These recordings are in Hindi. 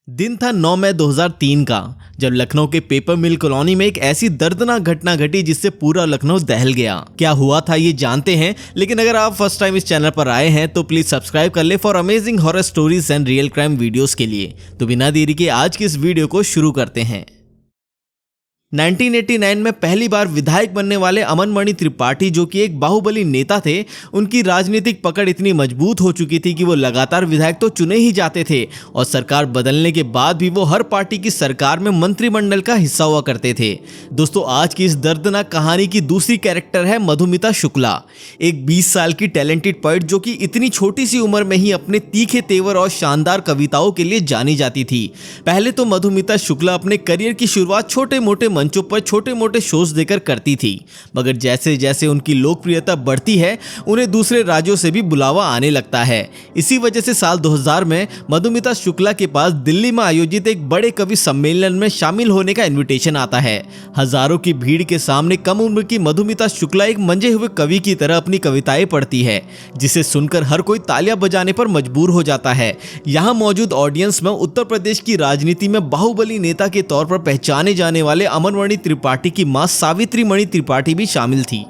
दिन था 9 मई 2003 का, जब लखनऊ के पेपर मिल कॉलोनी में एक ऐसी दर्दनाक घटना घटी जिससे पूरा लखनऊ दहल गया। क्या हुआ था ये जानते हैं, लेकिन अगर आप फर्स्ट टाइम इस चैनल पर आए हैं तो प्लीज सब्सक्राइब कर ले for amazing horror stories and real crime videos के लिए। तो बिना देरी के आज की इस वीडियो को शुरू करते हैं। 1989 में पहली बार विधायक बनने वाले अमन मणि त्रिपाठी, जो कि एक बाहुबली नेता थे, उनकी राजनीतिक पकड़ इतनी मजबूत हो चुकी थी कि वो लगातार विधायक तो चुने ही जाते थे और सरकार बदलने के बाद भी वो हर पार्टी की सरकार में मंत्रिमंडल का हिस्सा हुआ करते थे। दोस्तों, आज की इस दर्दनाक कहानी की दूसरी कैरेक्टर है मधुमिता शुक्ला, एक 20 साल की टैलेंटेड पोएट जो कि इतनी छोटी सी उम्र में ही अपने तीखे तेवर और शानदार कविताओं के लिए जानी जाती थी। पहले तो मधुमिता शुक्ला अपने करियर की शुरुआत छोटे मोटे मंचों पर छोटे मोटे शोज देकर करती थी, मगर जैसे जैसे उनकी लोकप्रियता बढ़ती है उन्हें दूसरे राज्यों से भी बुलावा आने लगता है। इसी वजह से साल 2000 में मधुमिता शुक्ला के पास दिल्ली में आयोजित एक बड़े कवि सम्मेलन में शामिल होने का इनविटेशन आता है। हजारों की भीड़ के सामने कम उम्र की मधुमिता शुक्ला एक मंजे हुए कवि की तरह अपनी कविताएं पढ़ती है, जिसे सुनकर हर कोई तालियां बजाने पर मजबूर हो जाता है। यहाँ मौजूद ऑडियंस में उत्तर प्रदेश की राजनीति में बाहुबली नेता के तौर पर पहचाने जाने वाले अमन मणि त्रिपाठी की मां सावित्री मणि त्रिपाठी भी शामिल थी।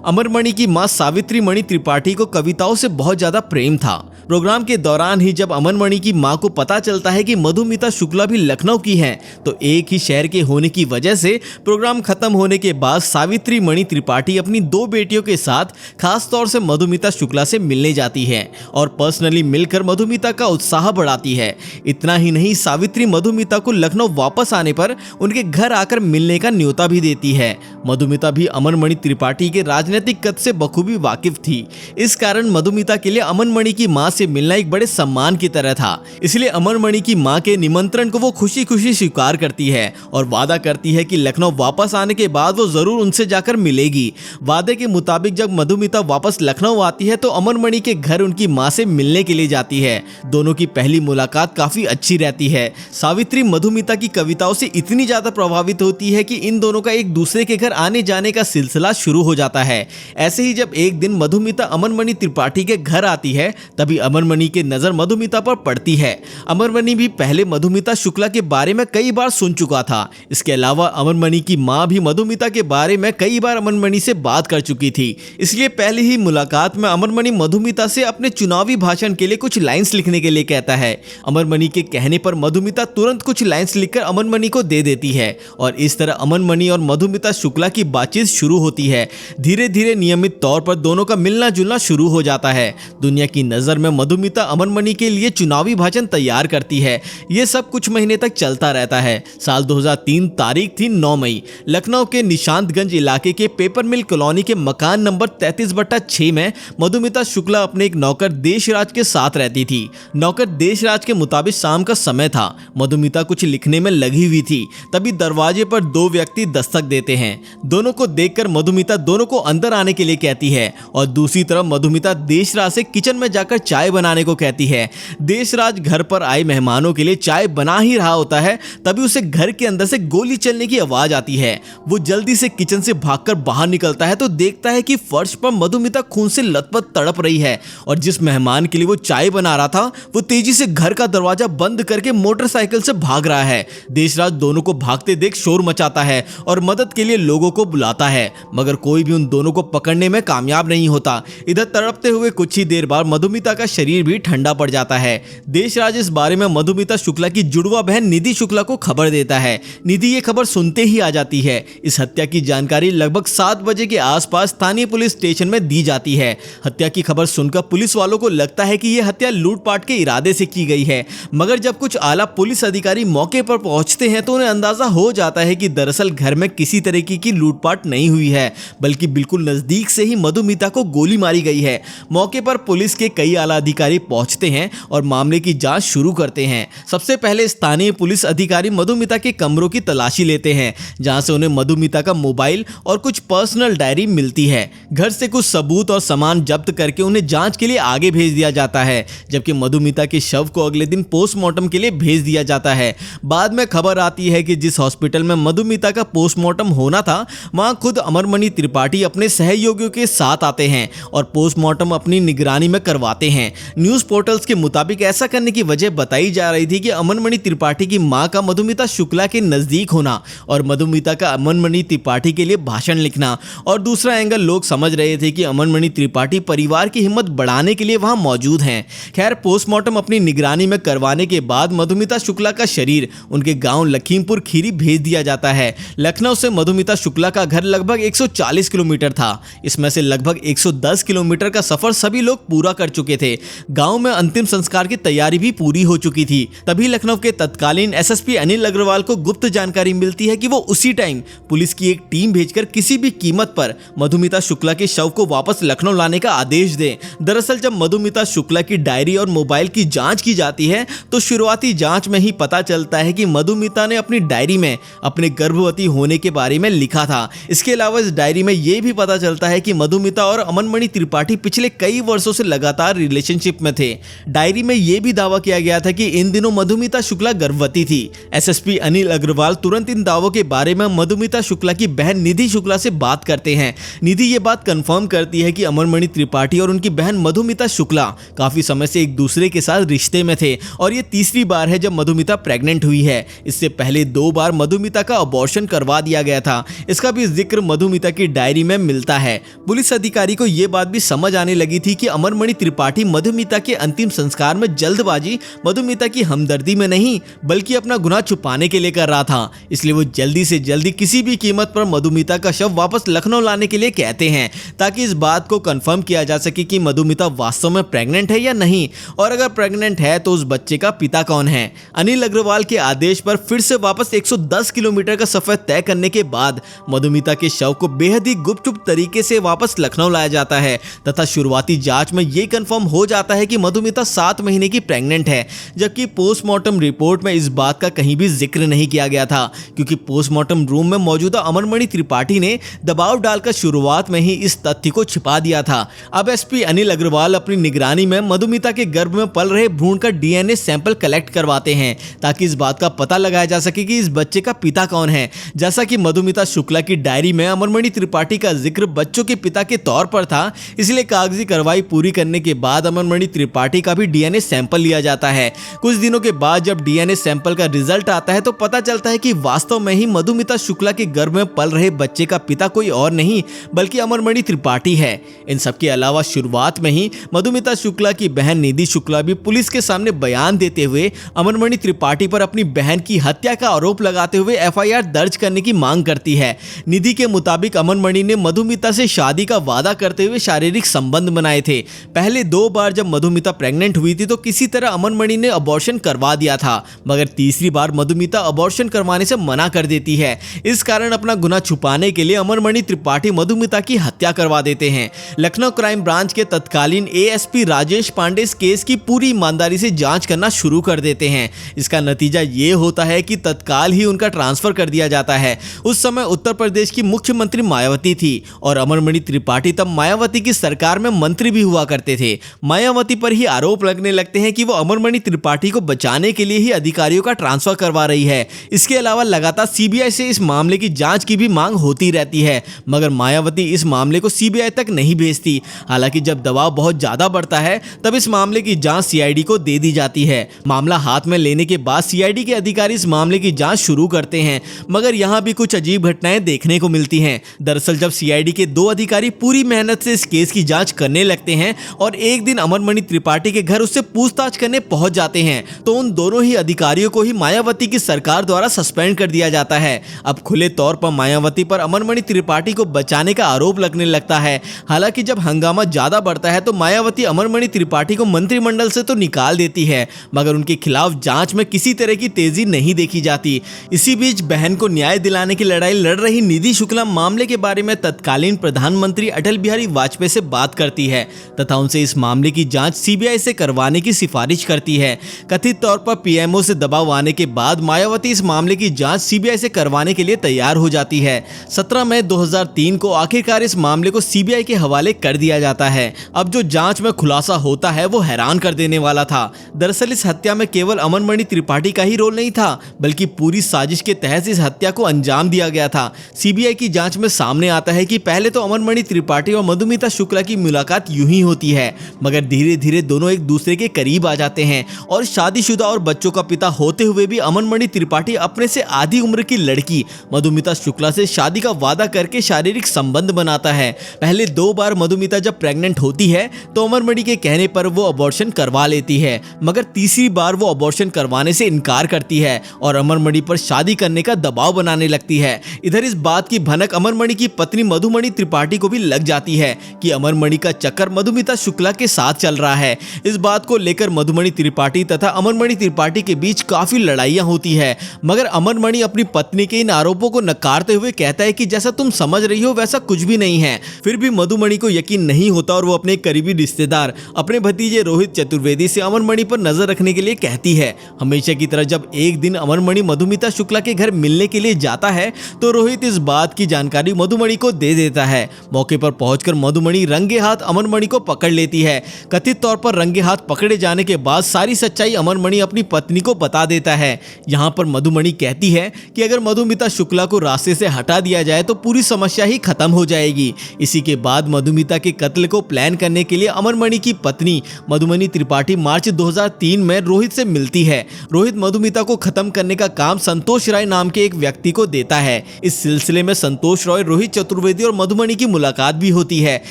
अमर मणि की मां सावित्री मणि त्रिपाठी को कविताओं से बहुत ज्यादा प्रेम था। प्रोग्राम के दौरान ही जब अमन मणि की मां को पता चलता है कि मधुमिता शुक्ला भी लखनऊ की हैं, तो एक ही शहर के होने की वजह से प्रोग्राम खत्म होने के बाद सावित्री मणि त्रिपाठी अपनी 2 बेटियों के साथ खास तौर से मधुमिता शुक्ला से मिलने जाती है और पर्सनली मिलकर मधुमिता का उत्साह बढ़ाती है। इतना ही नहीं, सावित्री मधुमिता को लखनऊ वापस आने पर उनके घर आकर मिलने का न्योता भी देती है। मधुमिता भी अमन मणि त्रिपाठी के राजनीतिक कद से बखूबी वाकिफ थी। इस कारण मधुमिता के लिए अमन मणि की मां से मिलना एक बड़े सम्मान की तरह था। इसलिए अमन मणि की मां के निमंत्रण को वो खुशी खुशी स्वीकार करती है और वादा करती है कि लखनऊ वापस आने के बाद वो जरूर उनसे जाकर मिलेगी। वादे के मुताबिक जब मधुमिता वापस लखनऊ आती है तो अमन मणि के घर उनकी मां से मिलने के लिए जाती है। दोनों की पहली मुलाकात काफी अच्छी रहती है। सावित्री मधुमिता की कविताओं से इतनी ज्यादा प्रभावित होती है कि इन दोनों का एक दूसरे के घर आने जाने का सिलसिला शुरू हो जाता है। ऐसे ही जब एक दिन मधुमिता अमन मणि त्रिपाठी के घर आती है, तभी अमन मणि की नजर मधुमिता पर पड़ती है। अमन मणि भी पहले मधुमिता शुक्ला के बारे में कई बार सुन चुका था। इसके अलावा अमन मणि की मां भी मधुमिता के बारे में कई बार अमन मणि से बात कर चुकी थी। इसलिए पहली ही मुलाकात में अमन मणि मधुमिता से अपने चुनावी भाषण के लिए कुछ लाइंस लिखने के लिए कहता है। अमन मणि के कहने पर मधुमिता तुरंत कुछ लाइंस लिखकर अमन मणि को दे देती है और इस तरह अमन मणि और मधुमिता शुक्ला की बातचीत शुरू होती है। धीरे धीरे नियमित तौर पर दोनों का मिलना जुलना शुरू हो जाता है। दुनिया की नजर में मधुमिता अमन मणि के लिए चुनावी भाषण तैयार करती है। यह सब कुछ महीने तक चलता रहता है। साल 2003, तारीख थी 9 मई। लखनऊ के निशांतगंज इलाके के पेपर मिल कॉलोनी के मकान नंबर 33/6 में मधुमिता शुक्ला अपने एक नौकर देशराज के साथ रहती थी। नौकर देशराज के मुताबिक शाम का समय था। मधुमिता कुछ लिखने में लगी हुई थी, तभी दरवाजे पर 2 व्यक्ति दस्तक देते हैं। दोनों को देखकर मधुमिता दोनों को अंदर आने के लिए कहती है और दूसरी तरफ मधुमिता देशराज से किचन में जाकर चाय बनाने को कहती है। देशराज घर पर आए मेहमानों के लिए चाय बना ही रहा होता है, तभी उसे घर के अंदर से गोली चलने की आवाज आती है। वो जल्दी से किचन से भागकर बाहर निकलता है तो देखता है कि फर्श पर मधुमिता खून से लथपथ तड़प रही है और जिस मेहमान के लिए वो चाय बना रहा था वो तेजी से घर का दरवाजा बंद करके मोटरसाइकिल से भाग रहा है। देशराज दोनों को भागते देख शोर मचाता है और मदद के लिए लोगों को बुलाता है, मगर कोई भी उन दोनों को पकड़ने में कामयाब नहीं होता। इधर तड़पते हुए कुछ ही देर बाद मधुमिता का शरीर भी ठंडा पड़ जाता है। देशराज इस बारे में मधुमिता शुक्ला की जुड़वा बहन निधि शुक्ला को खबर देता है। निधि ये खबर सुनते ही आ जाती है। इस हत्या की जानकारी लगभग 7 बजे के आसपास स्थानीय पुलिस स्टेशन में दी जाती है। हत्या की खबर सुनकर पुलिस वालों को लगता है कि यह हत्या लूटपाट के इरादे से की गई है, मगर जब कुछ आला पुलिस अधिकारी मौके पर पहुंचते हैं तो उन्हें अंदाजा हो जाता है कि दरअसल घर में किसी तरीके की लूटपाट नहीं हुई है, बल्कि बिल्कुल नजदीक से ही मधुमिता को गोली मारी गई है। मौके पर पुलिस के कई आला अधिकारी पहुंचते हैं और मामले की जांच शुरू करते हैं। सबसे पहले स्थानीय पुलिस अधिकारी मधुमिता के कमरों की तलाशी लेते हैं, जहां से उन्हें मधुमिता का मोबाइल और कुछ पर्सनल डायरी मिलती है। घर से कुछ सबूत और सामान जब्त करके उन्हें जांच के लिए आगे भेज दिया जाता है, जबकि मधुमिता के शव को अगले दिन पोस्टमार्टम के लिए भेज दिया जाता है। बाद में खबर आती है कि जिस हॉस्पिटल में मधुमिता का पोस्टमार्टम होना था, वहां खुद अमर मणि त्रिपाठी अपने सहयोगियों के साथ आते हैं और पोस्टमार्टम अपनी निगरानी में करवाते हैं। न्यूज पोर्टल्स के मुताबिक ऐसा करने की वजह बताई जा रही थी कि अमनमणि त्रिपाठी की मां का मधुमिता शुक्ला के नजदीक होना और मधुमिता का अमनमणि त्रिपाठी के लिए भाषण लिखना। और दूसरा एंगल, लोग समझ रहे थे कि अमनमणि त्रिपाठी परिवार की हिम्मत बढ़ाने के लिए वहां मौजूद हैं। खैर, पोस्टमार्टम अपनी निगरानी में करवाने के बाद मधुमिता शुक्ला का शरीर उनके गांव लखीमपुर खीरी भेज दिया जाता है। लखनऊ से मधुमिता शुक्ला का घर लगभग 140 किलोमीटर था। इसमें से लगभग 110 किलोमीटर का सफर सभी लोग पूरा कर चुके थे। गांव में अंतिम संस्कार की तैयारी भी पूरी हो चुकी थी। तभी लखनऊ के तत्कालीन एसएसपी अनिल अग्रवाल को गुप्त जानकारी मिलती है कि वो उसी टाइम पुलिस की एक टीम भेजकर किसी भी कीमत पर मधुमिता शुक्ला के शव को वापस लखनऊ लाने का आदेश दे। दरअसल जब मधुमिता शुक्ला की डायरी और मोबाइल की जांच की जाती है तो शुरुआती जांच में ही पता चलता है कि मधुमिता ने अपनी डायरी में अपने गर्भवती होने के बारे में लिखा था। इसके अलावा इस डायरी में यह भी पता चलता है कि मधुमिता और अमनमणि त्रिपाठी पिछले कई वर्षों से लगातार रिलेशनशिप में थे। डायरी में यह भी दावा किया गया था कि इन दिनों मधुमिता शुक्ला गर्भवती थी। एसएसपी अनिल अग्रवाल तुरंत इन दावों के बारे में मधुमिता शुक्ला की बहन निधि शुक्ला से बात करते हैं। निधि ये बात कंफर्म करती है कि अमनमणि त्रिपाठी और उनकी बहन मधुमिता शुक्ला काफी समय से एक दूसरे के साथ रिश्ते में थे और ये तीसरी बार है जब मधुमिता प्रेग्नेंट हुई है। इससे पहले 2 बार मधुमिता का अबॉर्शन करवा दिया गया था। इसका भी जिक्र मधुमिता की डायरी में मिलता है। पुलिस अधिकारी को यह बात भी समझ आने लगी थी कि अमनमणि त्रिपाठी मधुमिता के अंतिम संस्कार में जल्दबाजी मधुमिता की हमदर्दी में नहीं बल्कि अपना गुनाह छुपाने के लिए कर रहा था। इसलिए वो जल्दी से जल्दी किसी भी कीमत पर मधुमिता का शव वापस लखनऊ लाने के लिए कहते हैं ताकि इस बात को कंफर्म किया जा सके कि मधुमिता वास्तव में प्रेग्नेंट है या नहीं, और अगर प्रेग्नेंट है तो उस बच्चे का पिता कौन है। अनिल अग्रवाल के आदेश पर फिर से वापस 110 किलोमीटर का सफर तय करने के बाद मधुमिता के शव को बेहद ही गुपचुप तरीके से वापस लखनऊ लाया जाता है तथा शुरुआती जांच में यह कंफर्म हो जाता है कि मधुमिता 7 महीने की प्रेग्नेंट है, जबकि पोस्टमार्टम रिपोर्ट में इस बात का कहीं भी जिक्र नहीं किया गया था क्योंकि पोस्टमार्टम रूम में मौजूदा अमनमणि त्रिपाठी ने दबाव डालकर शुरुआत में ही इस तथ्य को छिपा दिया था। अब एसपी अनिल अग्रवाल अपनी निगरानी में मधुमिता के गर्भ में पल रहे भ्रूण का डीएनए सैंपल कलेक्ट करवाते हैं ताकि इस बात का पता लगाया जा सके कि इस बच्चे का पिता कौन है। जैसा कि मधुमिता शुक्ला की डायरी में अमनमणि त्रिपाठी का जिक्र बच्चों के पिता के तौर पर था, इसलिए कागजी कार्रवाई पूरी करने के बाद अमनमणि त्रिपाठी का भी डीएनए सैंपल लिया जाता है। कुछ दिनों के बाद जब डीएनए सैंपल का रिजल्ट आता है तो पता चलता है कि वास्तव में ही मधुमिता शुक्ला के गर्भ में पल रहे बच्चे का पिता कोई और नहीं बल्कि अमनमणि त्रिपाठी है। इन सब के अलावा शुरुआत में ही मधुमिता शुक्ला की बहन निधि शुक्ला भी पुलिस के सामने बयान देते हुए अमनमणि त्रिपाठी पर अपनी बहन की हत्या का आरोप लगाते हुए एफआईआर दर्ज करने की मांग करती है। निधि के मुताबिक अमनमणि ने मधुमिता से शादी का वादा करते हुए शारीरिक संबंध बनाए थे। पहले 2 बार जब मधुमिता प्रेग्नेंट हुई थी तो किसी तरह अमनमणि ने अबॉर्शन करवा दिया था, मगर तीसरी बार मधुमिता अबॉर्शन करवाने से मना कर देती है। इस कारण अपना गुनाह छुपाने के लिए अमनमणि त्रिपाठी मधुमिता की हत्या करवा देते हैं। लखनऊ क्राइम ब्रांच के तत्कालीन एएसपी राजेश पांडे इस केस की पूरी ईमानदारी से जांच करना शुरू कर देते हैं। इसका नतीजा ये होता है कि तत्काल ही उनका ट्रांसफर कर दिया जाता है। उस समय उत्तर प्रदेश की मुख्यमंत्री मायावती थी और अमनमणि त्रिपाठी तब मायावती की सरकार में मंत्री भी हुआ करते थे। मायावती पर ही आरोप लगने लगते हैं कि वो अमनमणि त्रिपाठी को बचाने के लिए ही अधिकारियों का ट्रांसफर करवा रही है। इसके अलावा लगातार सीबीआई से इस मामले की जांच की भी मांग होती रहती है, मगर मायावती इस मामले को सीबीआई तक नहीं भेजती। हालांकि जब दबाव बहुत ज्यादा बढ़ता है तब इस मामले की जांच सीआईडी को दे दी जाती है। मामला हाथ में लेने के बाद सीआईडी के अधिकारी इस मामले की जांच शुरू करते हैं, मगर यहां भी कुछ अजीब घटनाएं देखने को मिलती हैं। दरअसल जब सीआईडी के 2 अधिकारी पूरी मेहनत से इस केस की जांच करने लगते हैं और एक दिन अमनमणि त्रिपाठी के घर उससे पूछताछ करने पहुंच जाते हैं तो उन दोनों ही अधिकारियों को ही मायावती की सरकार द्वारा सस्पेंड कर दिया जाता है। अब खुले तौर पर मायावती पर अमनमणि त्रिपाठी को बचाने का आरोप लगने लगता है। हालांकि जब हंगामा ज्यादा बढ़ता है तो मायावती अमनमणि त्रिपाठी को मंत्रिमंडल से तो निकाल देती है, मगर उनके खिलाफ जांच में किसी तरह की तेजी नहीं देखी जाती। इसी बीच बहन को न्याय दिलाने की लड़ाई लड़ रही निधि शुक्ला मामले के बारे में तत्कालीन प्रधानमंत्री अटल बिहारी वाजपेयी से बात करती है तथा उनसे इस मामले की जांच सीबीआई से करवाने की सिफारिश करती है। कथित तौर पर पीएमओ से दबाव आने के बाद मायावती इस मामले की जांच सीबीआई से करवाने के लिए तैयार हो जाती है। 17 मई 2003 को आखिरकार इस मामले को सीबीआई के हवाले कर दिया जाता है। अब जो जांच में खुलासा होता है वो हैरान कर देने वाला था। दरअसल इस हत्या में केवल अमनमणि त्रिपाठी का ही रोल नहीं था बल्कि पूरी साजिश के तहत इस हत्या को अंजाम दिया गया था। सीबीआई की जांच में सामने आता है कि पहले तो अमनमणि त्रिपाठी और मधुमिता शुक्ला की मुलाकात यूं ही होती है, मगर मगर धीरे धीरे दोनों एक दूसरे के करीब आ जाते हैं और शादीशुदा और बच्चों का पिता होते हुए भी अमनमणि त्रिपाठी अपने से आधी उम्र की लड़की मधुमिता शुक्ला से शादी का वादा करके शारीरिक संबंध बनाता है। पहले 2 बार मधुमिता जब प्रेग्नेंट होती है तो अमनमणि के कहने पर वो अबॉर्शन करवा लेती है, मगर तीसरी बार वो अबॉर्शन करवाने से इनकार करती है और अमनमणि पर शादी करने का दबाव बनाने लगती है। इधर इस बात की भनक अमनमणि की पत्नी मधुमणि त्रिपाठी को भी लग जाती है कि अमनमणि का चक्कर मधुमिता शुक्ला के साथ चल रहा है। इस बात को लेकर मधुमणि त्रिपाठी तथा अमनमणि त्रिपाठी के बीच काफी लड़ाइयां होती है, मगर अमनमणि अपनी पत्नी के इन आरोपों को नकारते हुए कहता है कि जैसा तुम समझ रही हो वैसा कुछ भी नहीं है। फिर भी मधुमणि को यकीन नहीं होता और वो अपने करीबी रिश्तेदार अपने भतीजे रोहित चतुर्वेदी से अमनमणि पर नजर रखने के लिए कहती है। हमेशा की तरह जब एक दिन अमनमणि मधुमिता शुक्ला के घर मिलने के लिए जाता है तो रोहित इस बात की जानकारी मधुमणि को दे देता है। मौके पर पहुंचकर मधुमणि रंगे हाथ अमनमणि को पकड़ लेती है। कथित तौर पर रंगे हाथ पकड़े जाने के बाद सारी सच्चाई अमनमणि अपनी पत्नी को बता देता है। यहाँ पर मधुमणि कहती है कि अगर मधुमिता शुक्ला को रास्ते से हटा दिया जाए तो पूरी समस्या ही खत्म हो जाएगी। इसी के बाद मधुमिता के कत्ल को प्लान करने के लिए अमनमणि की पत्नी मधुमणि त्रिपाठी मार्च 2003 में रोहित से मिलती है। रोहित मधुमिता को खत्म करने का काम संतोष राय नाम के एक व्यक्ति को देता है। इस सिलसिले में संतोष राय, रोहित चतुर्वेदी और मधुमणि की मुलाकात भी होती है।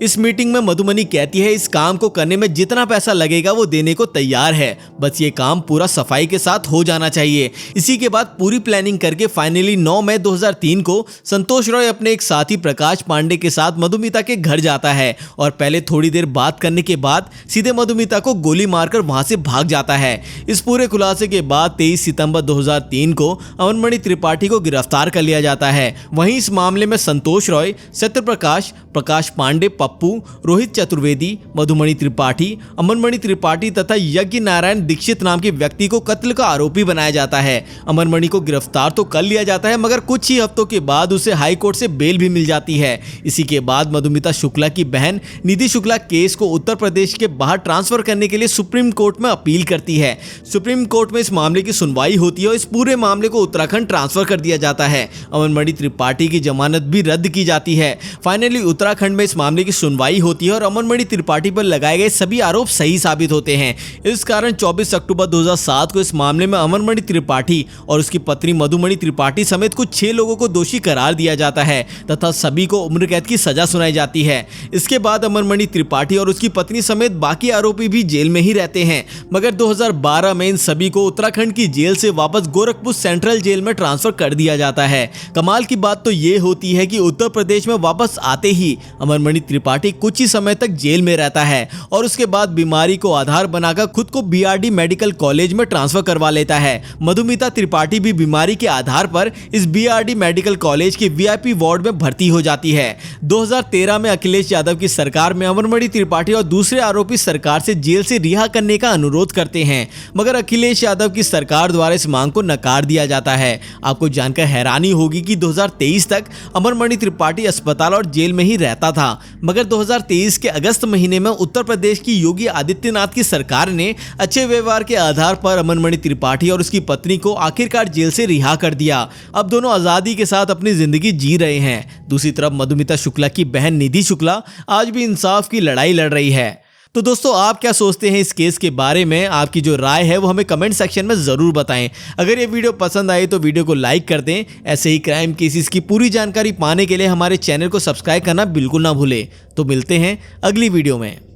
इस मीटिंग में मधुमणि कहती है इस काम को करने में जितना पैसा लगेगा वो देने को तैयार है, बस ये काम पूरा सफाई के साथ हो जाना चाहिए। इसी के बाद पूरी प्लानिंग करके फाइनली 9 मई 2003 को संतोष राय अपने एक साथी प्रकाश पांडे के साथ मधुमिता के घर जाता है और पहले थोड़ी देर बात करने के बाद सीधे मधुमिता को गोली मारकर वहां से भाग जाता है। इस पूरे खुलासे के बाद 23 सितंबर 2003 को अमनमणि त्रिपाठी को गिरफ्तार कर लिया जाता है। वहीं इस मामले में संतोष रॉय, सत्यप्रकाश, प्रकाश पांडे, पप्पू, रोहित चतुर्वेदी, मधुमणि त्रिपाठी, अमनमणि त्रिपाठी तथा यज्ञ नारायण दीक्षित नाम के व्यक्ति को कत्ल का आरोपी बनाया जाता है। अमनमणि को गिरफ्तार तो कर लिया जाता है मगर कुछ ही हफ्तों के बाद उसे हाई कोर्ट से बेल भी मिल जाती है। इसी के बाद मधुमिता शुक्ला की बहन निधि शुक्ला केस को उत्तर प्रदेश के बाहर ट्रांसफर करने के लिए सुप्रीम कोर्ट में अपील करती है। सुप्रीम कोर्ट में इस मामले की सुनवाई होती है और इस पूरे मामले को उत्तराखंड ट्रांसफर कर दिया जाता है। अमनमणि त्रिपाठी की जमानत भी रद्द की जाती है। फाइनली उत्तराखंड में इस मामले की सुनवाई होती है और अमनमणि त्रिपाठी पर लगाए गए सभी आरोप सही साबित होते हैं। इस कारण 24 अक्टूबर 2007 को इस मामले में अमनमणि त्रिपाठी और उसकी पत्नी मधुमणि त्रिपाठी समेत कुछ 6 लोगों को दोषी करार दिया जाता है तथा सभी को उम्र कैद की सजा सुनाई जाती है। इसके बाद अमनमणि त्रिपाठी और उसकी पत्नी समेत बाकी आरोपी भी जेल में ही रहते हैं, मगर 2012 में इन सभी को उत्तराखंड की जेल से वापस गोरखपुर सेंट्रल जेल में ट्रांसफर कर दिया जाता है। कमाल की बात तो ये होती है कि उत्तर प्रदेश में वापस आते ही अमनमणि त्रिपाठी कुछ ही समय तक जेल में रहता है और उसके बाद बीमारी को आधार बनाकर खुद को बीआरडी मेडिकल कॉलेज में ट्रांसफर करवा लेता है। मधुमिता त्रिपाठी भी बीमारी के आधार पर इस बीआरडी मेडिकल कॉलेज के वीआईपी वार्ड में भर्ती हो जाती है। 2013 में अखिलेश यादव की सरकार में अमनमणि त्रिपाठी और दूसरे आरोपी सरकार से जेल से रिहा करने का अनुरोध करते हैं, मगर अखिलेश यादव की सरकार द्वारा इस मांग को नकार दिया जाता है। आपको जानकर हैरानी होगी कि 2023 तक अमनमणि त्रिपाठी अस्पताल और जेल में ही रहता था, मगर 2023 के अगस्त महीने में उत्तर प्रदेश की योगी आदित्यनाथ की सरकार ने अच्छे व्यवहार के आधार पर अमनमणि त्रिपाठी और उसकी पत्नी को आखिरकार जेल से रिहा कर दिया। अब दोनों आजादी के साथ अपनी जिंदगी जी रहे हैं। दूसरी तरफ मधुमिता शुक्ला की बहन निधि शुक्ला आज भी इंसाफ की लड़ाई लड़ रही है। तो दोस्तों, आप क्या सोचते हैं इस केस के बारे में? आपकी जो राय है वो हमें कमेंट सेक्शन में ज़रूर बताएं। अगर ये वीडियो पसंद आई तो वीडियो को लाइक कर दें। ऐसे ही क्राइम केसेस की पूरी जानकारी पाने के लिए हमारे चैनल को सब्सक्राइब करना बिल्कुल ना भूलें। तो मिलते हैं अगली वीडियो में।